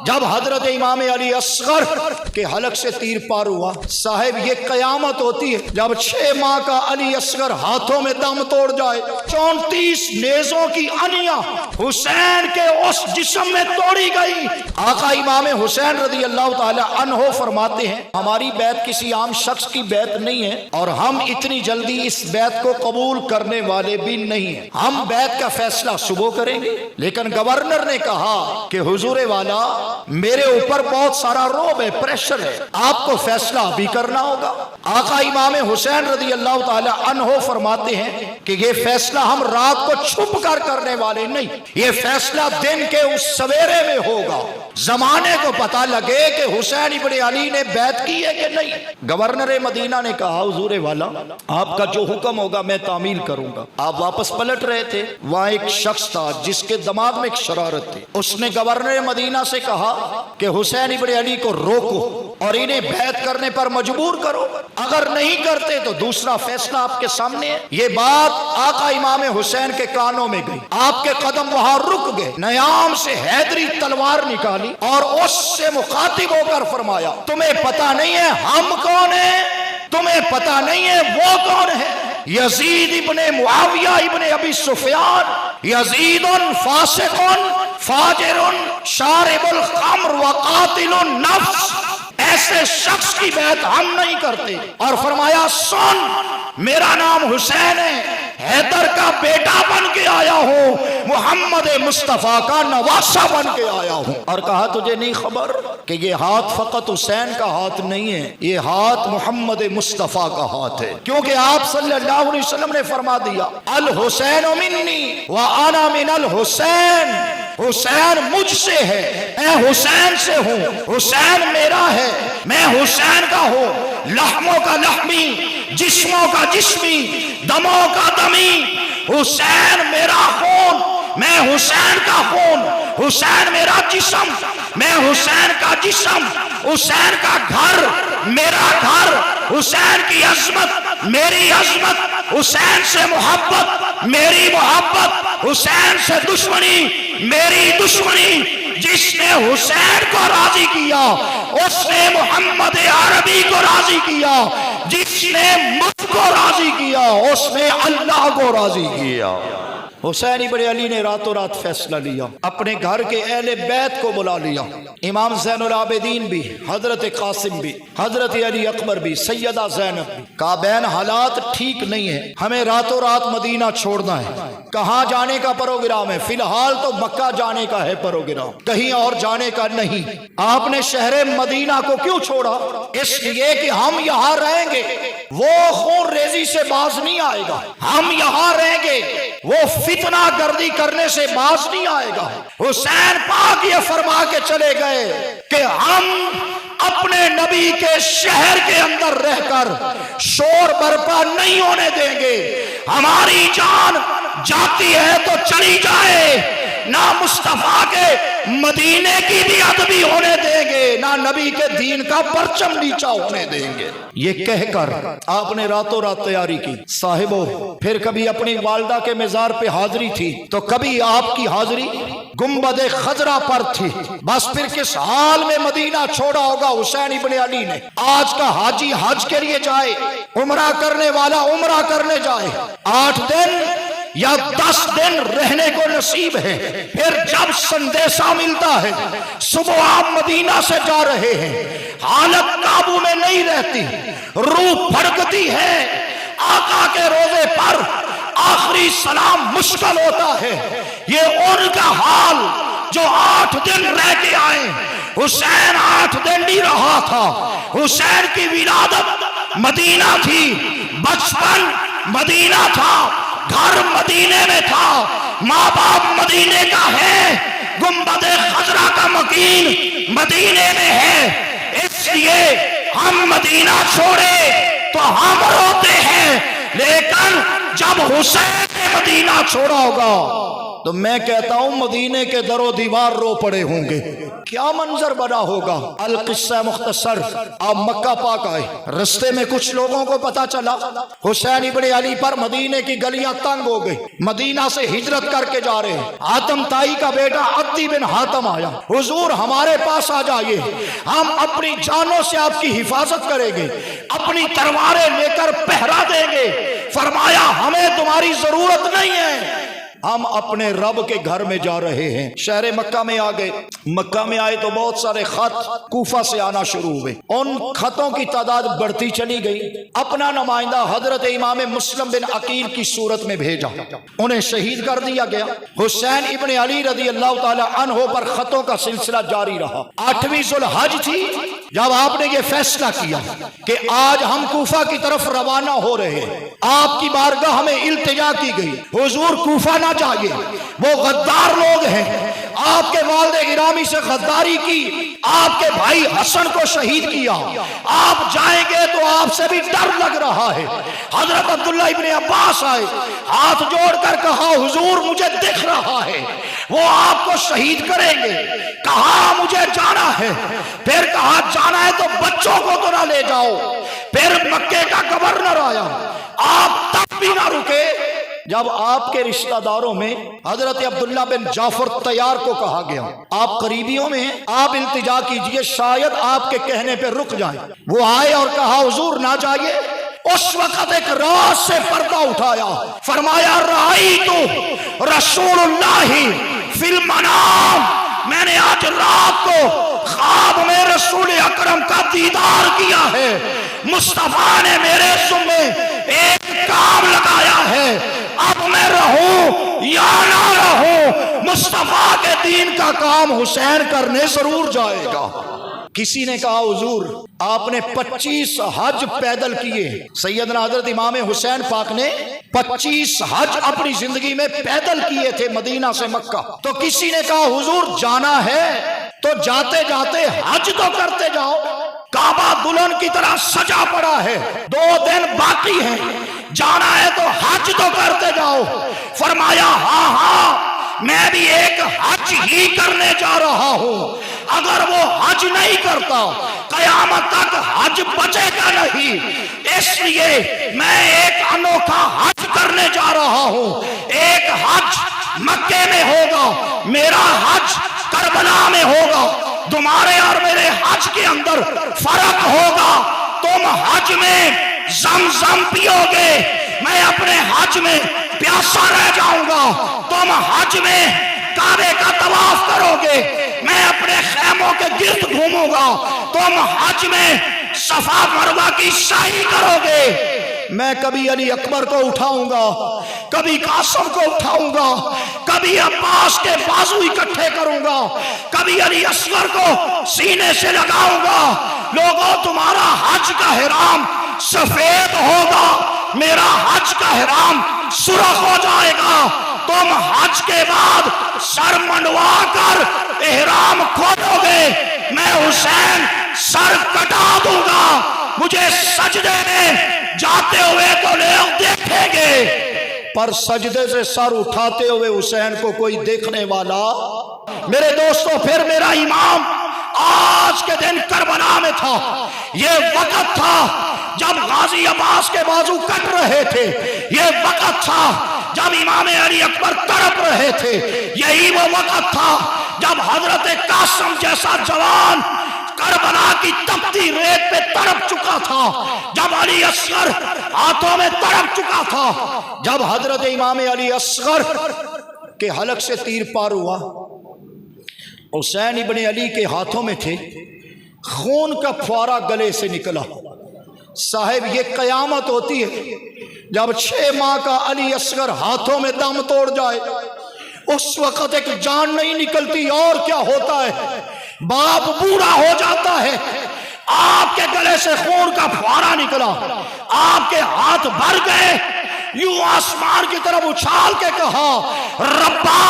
جب حضرت امام علی اصغر کے حلق سے تیر پار ہوا، صاحب یہ قیامت ہوتی ہے جب 6 ماہ کا علی اصغر ہاتھوں میں دم توڑ جائے، 34 نیزوں کی انیاں حسین کے اس جسم میں توڑی گئی۔ آقا امام حسین رضی اللہ تعالی عنہ فرماتے ہیں ہماری بیعت کسی عام شخص کی بیعت نہیں ہے، اور ہم اتنی جلدی اس بیعت کو قبول کرنے والے بھی نہیں ہیں۔ ہم بیعت کا فیصلہ صبح کریں گے، لیکن گورنر نے کہا کہ حضور والا میرے اوپر بہت سارا روب ہے، پریشر ہے، آپ کو فیصلہ ابھی کرنا ہوگا۔ آقا امام حسین رضی اللہ تعالی عنہ فرماتے ہیں کہ یہ فیصلہ ہم رات کو چھپ کر کرنے والے نہیں، یہ فیصلہ دن کے اس سویرے میں ہوگا، زمانے کو پتہ لگے کہ حسین ابن علی نے بیعت کی ہے کہ نہیں۔ گورنر مدینہ نے کہا حضور والا آپ کا جو حکم ہوگا میں تعمیل کروں گا۔ آپ واپس پلٹ رہے تھے، وہاں ایک شخص تھا جس کے دماغ میں ایک شرارت تھی، اس نے گورنر مدینہ سے کہا کہ حسین ابن علی کو روکو اور انہیں بیعت کرنے پر مجبور کرو، اگر نہیں کرتے تو دوسرا فیصلہ آپ کے سامنے ہے۔ یہ بات آقا امام حسین کے کانوں میں گئی، آپ کے قدم وہاں رک گئے، نیام سے حیدری تلوار نکالی اور اس سے مخاطب ہو کر فرمایا تمہیں پتہ نہیں ہے ہم کون ہیں، تمہیں پتہ نہیں ہے وہ کون ہے؟ یزید ابن معاویہ ابن ابی سفیان، یزید فاسق فاجر شارب الخمر وقاتل النفس، ایسے شخص کی بیعت ہم نہیں کرتے۔ اور فرمایا سن میرا نام حسین ہے، حیدر کا بیٹا بن کے آیا ہوں، محمد مصطفیٰ کا نواسہ بن کے آیا ہوں۔ اور کہا تجھے نہیں خبر کہ یہ ہاتھ فقط حسین کا ہاتھ نہیں ہے، یہ ہاتھ محمد مصطفیٰ کا ہاتھ ہے، کیونکہ آپ صلی اللہ علیہ وسلم نے فرما دیا الحسین منی وانا من الحسین، حسین مجھ سے ہے، میں حسین سے ہوں، حسین میرا ہے، میں حسین کا ہوں، لحموں کا لحمی، جسموں کا جسمی، دموں کا دمی، حسین میرا خون، میں حسین کا خون، حسین میرا جسم، میں حسین کا جسم، حسین کا گھر میرا گھر، حسین کی عظمت میری عظمت، حسین سے محبت میری محبت، حسین سے دشمنی میری دشمنی۔ جس نے حسین کو راضی کیا اس نے محمد عربی کو راضی کیا، جس نے مجھ کو راضی کیا اس نے اللہ کو راضی کیا۔ حسین ابن علی نے راتوں رات فیصلہ لیا، اپنے گھر کے اہل بیت کو بلا لیا، امام زین العابدین بھی، حضرت قاسم بھی، حضرت علی اکبر بھی، سیدہ زینب بھی۔ کہا بہن حالات ٹھیک نہیں ہیں، ہمیں راتوں رات مدینہ چھوڑنا ہے۔ کہاں جانے کا پروگرام ہے؟ فی الحال تو مکہ جانے کا ہے پروگرام، کہیں اور جانے کا نہیں۔ آپ نے شہر مدینہ کو کیوں چھوڑا؟ اس لیے کہ ہم یہاں رہیں گے وہ خون ریزی سے باز نہیں آئے گا، ہم یہاں رہیں گے وہ فتنہ گردی کرنے سے باز نہیں آئے گا۔ حسین پاک یہ فرما کے چلے گئے کہ ہم اپنے نبی کے شہر کے اندر رہ کر شور برپا نہیں ہونے دیں گے، ہماری جان جاتی ہے تو چلی جائے، نہ مصطفیٰ کے مدینے کی بھی ادبی ہونے دیں گے، نہ نبی کے دین کا پرچم نیچا ہونے دیں گے۔ یہ کہہ کر آپ نے راتوں رات تیاری کی۔ صاحبو پھر کبھی اپنی والدہ کے مزار پہ حاضری تھی تو کبھی آپ کی حاضری گنبد خضرا پر تھی، بس پھر کس حال میں مدینہ چھوڑا ہوگا حسین ابن علی نے۔ آج کا حاجی حج کے لیے جائے، عمرہ کرنے والا عمرہ کرنے جائے، 8 دن یا 10 دن رہنے کو نصیب ہے، پھر جب سندیشہ ملتا ہے صبح آپ مدینہ سے جا رہے ہیں، حالت قابو میں نہیں رہتی، روح پھڑکتی ہے، آقا کے روزے پر آخری سلام مشکل ہوتا ہے۔ یہ ان کا حال جو 8 دن رہ کے آئے، حسین 8 دن نہیں رہا تھا، حسین کی ولادت مدینہ تھی، بچپن مدینہ تھا، گھر مدینے میں تھا، ماں باپ مدینے کا ہے، گنبد خضرا کا مکین مدینے میں ہے، اس لیے ہم مدینہ چھوڑے تو ہم روتے ہیں، لیکن جب حسین نے مدینہ چھوڑا ہوگا تو میں کہتا ہوں مدینے کے در و دیوار رو پڑے ہوں گے۔ کیا منظر بنا ہوگا۔ القصہ مختصر، آپ مکہ پاک آئے، رستے میں کچھ لوگوں کو پتا چلا حسین ابن علی پر مدینے کی گلیاں تنگ ہو گئی، مدینہ سے ہجرت کر کے جا رہے ہیں۔ حاتم تائی کا بیٹا عدی بن حاتم آیا، حضور ہمارے پاس آ جائیے، ہم اپنی جانوں سے آپ کی حفاظت کریں گے، اپنی تلواریں لے کر پہرا دیں گے۔ فرمایا ہمیں تمہاری ضرورت نہیں ہے، ہم اپنے رب کے گھر میں جا رہے ہیں۔ شہر مکہ میں آ گئے، مکہ میں آئے تو بہت سارے خط کوفہ سے آنا شروع ہوئے، ان خطوں کی تعداد بڑھتی چلی گئی۔ اپنا نمائندہ حضرت امام مسلم بن عقیل کی صورت میں بھیجا، انہیں شہید کر دیا گیا۔ حسین ابن علی رضی اللہ تعالی عنہ پر خطوں کا سلسلہ جاری رہا۔ 8ویں ذوالحج تھی جب آپ نے یہ فیصلہ کیا کہ آج ہم کوفہ کی طرف روانہ ہو رہے ہیں، آپ کی بارگاہ میں التجا کی گئی، حضور کوفہ نہ جائیے، وہ غدار لوگ ہیں، آپ کے والد گرامی سے غداری کی، آپ کے بھائی حسن کو شہید کیا، آپ جائیں گے تو آپ سے بھی ڈر لگ رہا ہے۔ حضرت عبداللہ ابن عباس آئے، ہاتھ جوڑ کر کہا حضور مجھے دکھ رہا ہے وہ آپ کو شہید کریں گے، کہا مجھے جانا ہے، پھر کہا جانا ہے تو بچوں کو تو نہ لے جاؤ۔ پھر مکے کا گورنر آیا، آپ تب بھی نہ رکے جب آپ کے رشتہ داروں میں حضرت عبداللہ بن جعفر طیار کو کہا گیا آپ قریبیوں میں ہیں، آپ التجا کیجئے، شاید آپ کے کہنے پہ رک جائیں۔ وہ آئے اور کہا حضور نہ جائیے۔ اس وقت ایک راز سے پردہ اٹھایا، فرمایا رأیت رسول اللہ فی المنام، میں نے آج رات کو خواب میں رسول اکرم کا دیدار کیا ہے، مصطفیٰ نے میرے ذمے ایک کام لگایا ہے، اب میں رہوں یا نہ رہوں، مصطفیٰ کے دین کا کام حسین کرنے ضرور جائے گا۔ کسی نے کہا حضور آپ نے 25 حج پیدل کیے، سیدنا حضرت امام حسین پاک نے 25 حج اپنی زندگی میں پیدل کیے تھے مدینہ سے مکہ۔ تو کسی نے کہا حضور جانا ہے تو جاتے جاتے حج تو کرتے جاؤ، کعبہ دلہن کی طرح سجا پڑا ہے، 2 دن باقی ہیں، جانا ہے تو حج تو کرتے جاؤ۔ فرمایا ہاں ہاں میں بھی ایک حج ہی کرنے جا رہا ہوں، اگر وہ حج نہیں کرتا قیامت تک حج بچے گا نہیں، اس لیے میں ایک انوکھا حج کرنے جا رہا ہوں۔ ایک حج مکے میں ہوگا، میرا حج کربلا میں ہوگا، تمہارے اور میرے حج کے اندر فرق ہوگا، تم حج میں زمزم پیو گے، میں اپنے حج میں پیاسا رہ جاؤں گا، تم حج میں کعبے کا طواف کرو گے، میں اپنے خیموں کے گرد گھوموں گا، تم حج میں صفا مروہ کی سعی کرو گے۔ میں کبھی علی اکبر کو اٹھاؤں گا، کبھی قاسم کو اٹھاؤں گا، کبھی عباس کے بازو اکٹھے کروں گا، کبھی علی اصغر کو سینے سے لگاؤں گا۔ لوگوں تمہارا حج کا احرام سفید ہوگا، میرا حج کا احرام سرخ ہو جائے گا، تم حج کے بعد سر منڈوا کر احرام کھولو گے، میں حسین سر کٹا دوں گا، مجھے سجدے میں جاتے ہوئے تو لوگ دیکھیں گے، پر سجدے سے سر اٹھاتے ہوئے حسین کو کوئی دیکھنے والا۔ میرے دوستو پھر میرا امام آج کے دن کربلا میں تھا، یہ وقت تھا جب غازی عباس کے بازو کٹ رہے تھے، یہ وقت تھا جب امام علی اکبر تڑپ رہے تھے، یہی وہ وقت تھا جب حضرت قاسم جیسا جوان کربلا کی تپتی ریت پہ تڑپ چکا تھا، جب علی اصغر ہاتھوں میں تڑپ چکا تھا، جب حضرت امام علی اصغر کے حلق سے تیر پار ہوا، حسین ابن علی کے ہاتھوں میں تھے، خون کا فوارہ گلے سے نکلا۔ صاحب یہ قیامت ہوتی ہے جب 6 ماہ کا علی اصغر ہاتھوں میں دم توڑ جائے، اس وقت ایک جان نہیں نکلتی، اور کیا ہوتا ہے، باپ بوڑھا ہو جاتا ہے، آپ کے گلے سے خون کا فوارہ نکلا، آپ کے ہاتھ بھر گئے، یوں آسمان کی طرف اچھال کے کہا ربا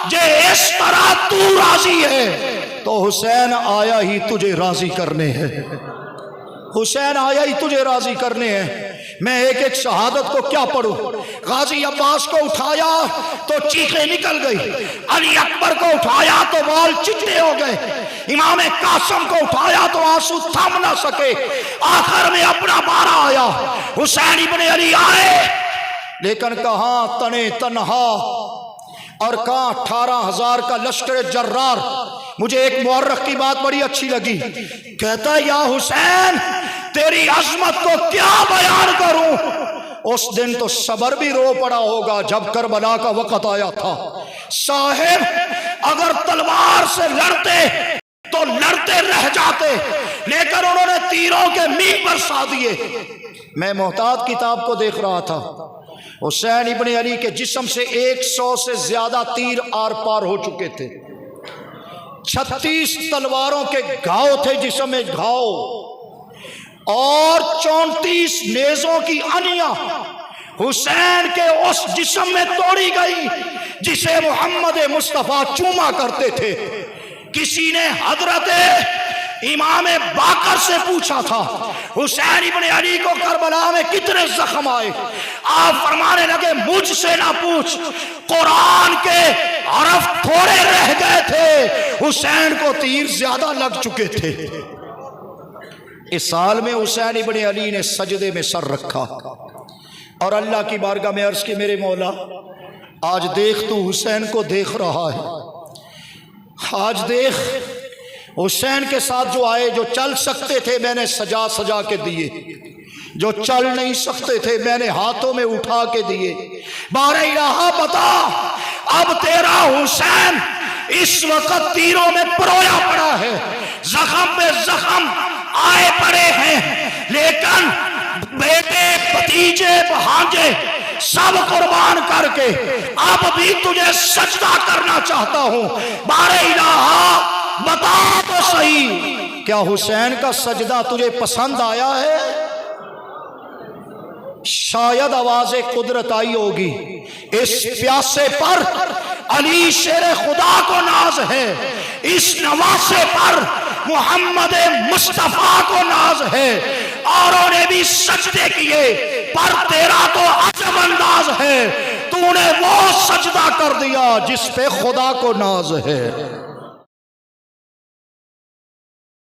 جے اس طرح تو راضی ہے تو حسین آیا ہی تجھے راضی کرنے ہے، حسین آیا ہی تجھے راضی کرنے ہیں۔ میں ایک ایک شہادت کو کیا پڑھوں؟ غازی عباس کو اٹھایا تو چیخیں نکل گئی، علی اکبر کو اٹھایا تو بال چٹے ہو گئے، امام قاسم کو اٹھایا تو آنسو تھم نہ سکے، آخر میں اپنا بارہ آیا، حسین ابن علی آئے، لیکن کہاں تنے تنہا اور کہاں 18,000 کا لشکر جرار۔ مجھے ایک مورخ کی بات بڑی اچھی لگی، کہتا ہے یا حسین تیری عظمت کو کیا بیان کروں، اس دن تو صبر بھی رو پڑا ہوگا جب کربلا کا وقت آیا تھا۔ صاحب اگر تلوار سے لڑتے تو لڑتے رہ جاتے، لیکن انہوں نے تیروں کے میل برسا دیے۔ میں محتاط کتاب کو دیکھ رہا تھا، حسین ابن علی کے جسم سے 100 سے زیادہ تیر آر پار ہو چکے تھے، 36 تلواروں کے گھاؤ تھے جسم میں گھاؤ، اور 34 نیزوں کی انیاں حسین کے اس جسم میں توڑی گئی جسے محمد مصطفیٰ چوما کرتے تھے۔ کسی نے حضرت امام باقر سے پوچھا تھا حسین ابن علی کو کربلا میں کتنے زخم آئے؟ آپ فرمانے لگے مجھ سے نہ پوچھ، قرآن کے حرف تھوڑے رہ گئے تھے، حسین کو تیر زیادہ لگ چکے تھے۔ اس سال میں حسین ابن علی نے سجدے میں سر رکھا اور اللہ کی بارگاہ میں عرض کی میرے مولا آج دیکھ تو حسین کو دیکھ رہا ہے، آج دیکھ حسین کے ساتھ جو آئے، جو چل سکتے تھے میں نے سجا سجا کے دیے، جو چل نہیں سکتے تھے میں نے ہاتھوں میں اٹھا کے دیے۔ بار الہ بتا اب تیرا حسین اس وقت تیروں میں پرویا پڑا ہے، زخم پہ زخم آئے پڑے ہیں، لیکن بیٹے بھتیجے بھانجے سب قربان کر کے اب بھی تجھے سجدہ کرنا چاہتا ہوں۔ بار الہ بتا تو صحیح کیا حسین کا سجدہ تجھے پسند آیا ہے؟ شاید آواز قدرت آئی ہوگی، اس پیاسے پر علی شیر خدا کو ناز ہے، اس نواسے پر محمد مصطفیٰ کو ناز ہے، اوروں نے بھی سجدے کیے پر تیرا تو عجب انداز ہے، تو نے وہ سجدہ کر دیا جس پہ خدا کو ناز ہے۔